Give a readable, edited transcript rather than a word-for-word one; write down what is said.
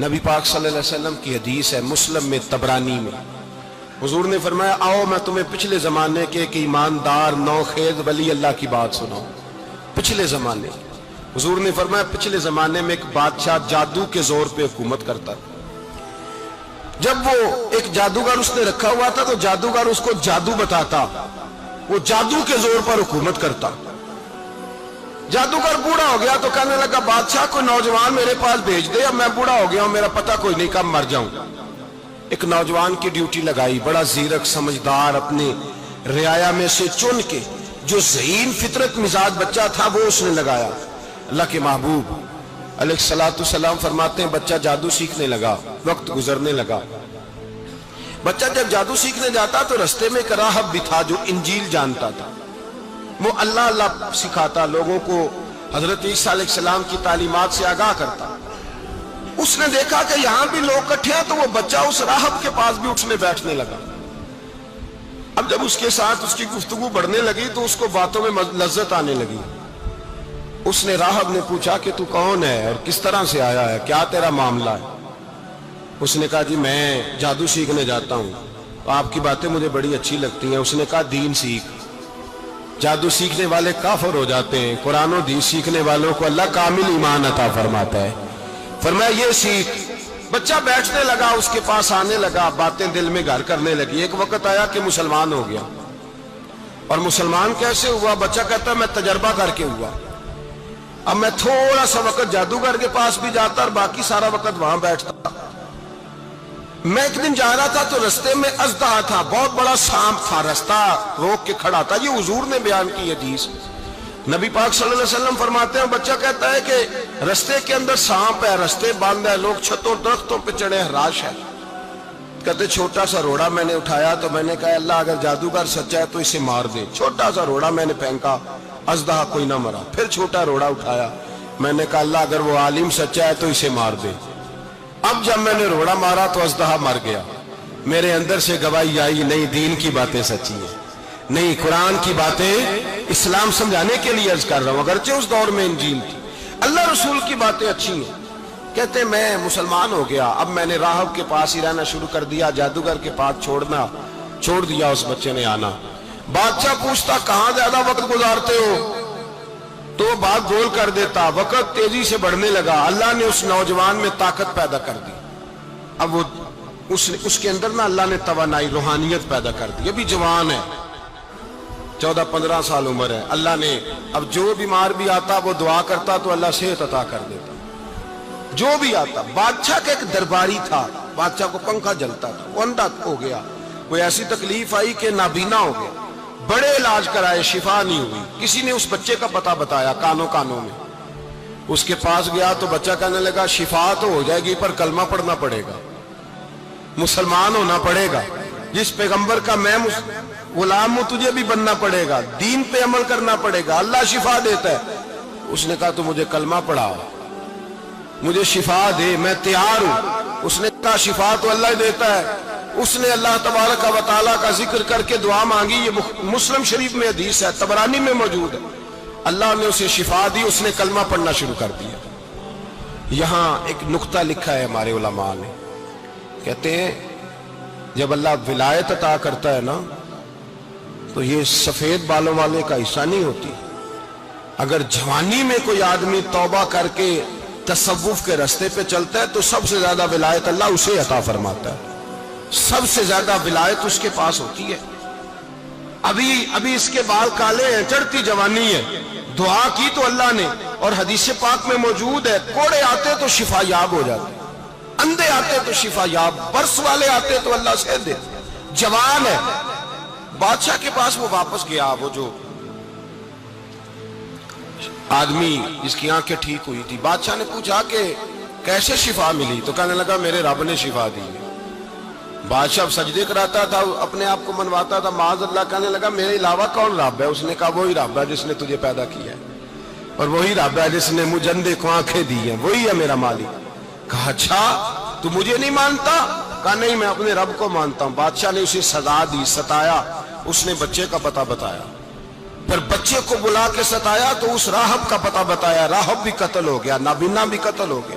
نبی پاک صلی اللہ علیہ وسلم کی حدیث ہے مسلم میں طبرانی میں، حضور نے فرمایا آؤ میں تمہیں پچھلے زمانے کے ایک ایماندار نوخیز ولی اللہ کی بات سناؤں۔ پچھلے زمانے حضور نے فرمایا پچھلے زمانے میں ایک بادشاہ جادو کے زور پہ حکومت کرتا تھا۔ جب وہ ایک جادوگر اس نے رکھا ہوا تھا تو جادوگر اس کو جادو بتاتا، وہ جادو کے زور پر حکومت کرتا۔ جادوگر بوڑھا ہو گیا تو کہنے لگا بادشاہ کو نوجوان میرے پاس بھیج دے، اب میں بوڑھا ہو گیا ہوں، میرا پتہ کوئی نہیں کب مر جاؤں۔ ایک نوجوان کی ڈیوٹی لگائی، بڑا زیرک سمجھدار، اپنے رعایا میں سے چن کے جو ذہین فطرت مزاج بچہ تھا وہ اس نے لگایا۔ اللہ کے محبوب علیہ الصلوۃ والسلام فرماتے ہیں بچہ جادو سیکھنے لگا، وقت گزرنے لگا۔ بچہ جب جادو سیکھنے جاتا تو رستے میں ایک راہب بھی تھا جو انجیل جانتا تھا، وہ اللہ اللہ سکھاتا، لوگوں کو حضرت عیسیٰ علیہ السلام کی تعلیمات سے آگاہ کرتا۔ اس نے دیکھا کہ یہاں بھی لوگ اکٹھے ہیں تو وہ بچہ اس راہب کے پاس بھی اٹھنے بیٹھنے لگا۔ اب جب اس کے ساتھ اس کی گفتگو بڑھنے لگی تو اس کو باتوں میں لذت آنے لگی۔ اس نے راہب نے پوچھا کہ تو کون ہے اور کس طرح سے آیا ہے، کیا تیرا معاملہ ہے؟ اس نے کہا جی میں جادو سیکھنے جاتا ہوں، آپ کی باتیں مجھے بڑی اچھی لگتی ہیں۔ اس نے کہا دین سیکھ، جادو سیکھنے والے کافر ہو جاتے ہیں، قرآن و حدیث سیکھنے والوں کو اللہ کامل ایمان عطا فرماتا ہے۔ فرمایا یہ سیکھ۔ بچہ بیٹھنے لگا، اس کے پاس آنے لگا، باتیں دل میں گھر کرنے لگی۔ ایک وقت آیا کہ مسلمان ہو گیا، اور مسلمان کیسے ہوا؟ بچہ کہتا ہے میں تجربہ کر کے ہوا۔ اب میں تھوڑا سا وقت جادوگر کے پاس بھی جاتا اور باقی سارا وقت وہاں بیٹھتا۔ میں ایک دن جا رہا تھا تو رستے میں اژدہا تھا، بہت بڑا سانپ تھا، رستہ روک کے کھڑا تھا۔ یہ حضور نے بیان کی حدیث۔ نبی پاک صلی اللہ علیہ وسلم فرماتے ہیں بچہ کہتا ہے کہ رستے کے اندر سانپ ہے، رستے بند ہے، لوگ چھتوں درختوں پہ چڑھے، ہراش ہے۔ کہتے چھوٹا سا روڑا میں نے اٹھایا تو میں نے کہا اللہ اگر جادوگر سچا ہے تو اسے مار دے۔ چھوٹا سا روڑا میں نے پھینکا، اژدہا کوئی نہ مرا۔ پھر چھوٹا روڑا اٹھایا، میں نے کہا اللہ اگر وہ عالم سچا ہے تو اسے مار دے۔ اب جب میں نے روڑا مارا تو اژدہا مر گیا۔ میرے اندر سے گواہی آئی نہیں دین کی باتیں سچی ہیں، نہیں قرآن کی باتیں اسلام سمجھانے کے لیے عرض کر رہا ہوں، اگرچہ اس دور میں انجیل تھی، اللہ رسول کی باتیں اچھی ہیں۔ کہتے میں مسلمان ہو گیا، اب میں نے راہب کے پاس ہی رہنا شروع کر دیا، جادوگر کے پاس چھوڑ دیا اس بچے نے آنا۔ بادشاہ پوچھتا کہاں زیادہ وقت گزارتے ہو تو وہ بات گول کر دیتا، وقت تیزی سے بڑھنے لگا۔ اللہ نے اس نوجوان میں طاقت پیدا کر دی، اب وہ اس کے اندر نا اللہ نے توانائی روحانیت پیدا کر دی، ابھی جوان ہے، 14-15 سال عمر ہے۔ اللہ نے اب جو بیمار بھی آتا وہ دعا کرتا تو اللہ صحت عطا کر دیتا، جو بھی آتا۔ بادشاہ کا ایک درباری تھا، بادشاہ کو پنکھا جلتا تھا، وہ اندھا ہو گیا، کوئی ایسی تکلیف آئی کہ نابینا ہو گیا، بڑے علاج کرائے شفا نہیں ہوئی۔ کسی نے اس بچے کا پتہ بتایا کانوں میں، اس کے پاس گیا تو بچہ کہنے لگا شفا تو ہو جائے گی پر کلمہ پڑھنا پڑے گا، مسلمان ہونا پڑے گا، جس پیغمبر کا میں غلام ہوں تجھے بھی بننا پڑے گا، دین پہ عمل کرنا پڑے گا، اللہ شفا دیتا ہے۔ اس نے کہا تو مجھے کلمہ پڑھاؤ، مجھے شفا دے، میں تیار ہوں۔ اس نے کہا شفا تو اللہ ہی دیتا ہے۔ اس نے اللہ تبارک و تعالیٰ کا ذکر کر کے دعا مانگی، یہ مسلم شریف میں حدیث ہے، طبرانی میں موجود ہے۔ اللہ نے اسے شفا دی، اس نے کلمہ پڑھنا شروع کر دیا۔ یہاں ایک نقطہ لکھا ہے ہمارے علماء نے، کہتے ہیں جب اللہ ولایت عطا کرتا ہے نا تو یہ سفید بالوں والے کا حصہ نہیں ہوتی۔ اگر جوانی میں کوئی آدمی توبہ کر کے تصوف کے رستے پہ چلتا ہے تو سب سے زیادہ ولایت اللہ اسے عطا فرماتا ہے، سب سے زیادہ ولایت اس کے پاس ہوتی ہے۔ ابھی اس کے بال کالے ہیں، چڑھتی جوانی ہے، دعا کی تو اللہ نے، اور حدیث پاک میں موجود ہے کوڑے آتے تو شفا یاب ہو جاتے، اندھے آتے تو شفا یاب، برس والے آتے تو اللہ سے دے، جوان ہے۔ بادشاہ کے پاس وہ واپس گیا، وہ جو آدمی جس کی آنکھیں ٹھیک ہوئی تھی۔ بادشاہ نے پوچھا کہ کیسے شفا ملی؟ تو کہنے لگا میرے رب نے شفا دی۔ بادشاہ سجدے کراتا تھا، اپنے آپ کو منواتا تھا، معاذ اللہ، کہنے لگا میرے علاوہ کون رب ہے؟ اس نے کہا وہی رب ہے جس نے تجھے پیدا کیا ہے، اور وہی رب ہے جس نے مجھے اندھے کو آنکھیں دی ہیں، وہی ہے میرا مالک۔ کہا اچھا تو مجھے نہیں مانتا؟ کہا نہیں میں اپنے رب کو مانتا ہوں۔ بادشاہ نے اسے سزا دی، ستایا، اس نے بچے کا پتہ بتایا، پھر بچے کو بلا کے ستایا تو اس راہب کا پتہ بتایا، راہب بھی قتل ہو گیا، نابینا بھی قتل ہو گیا۔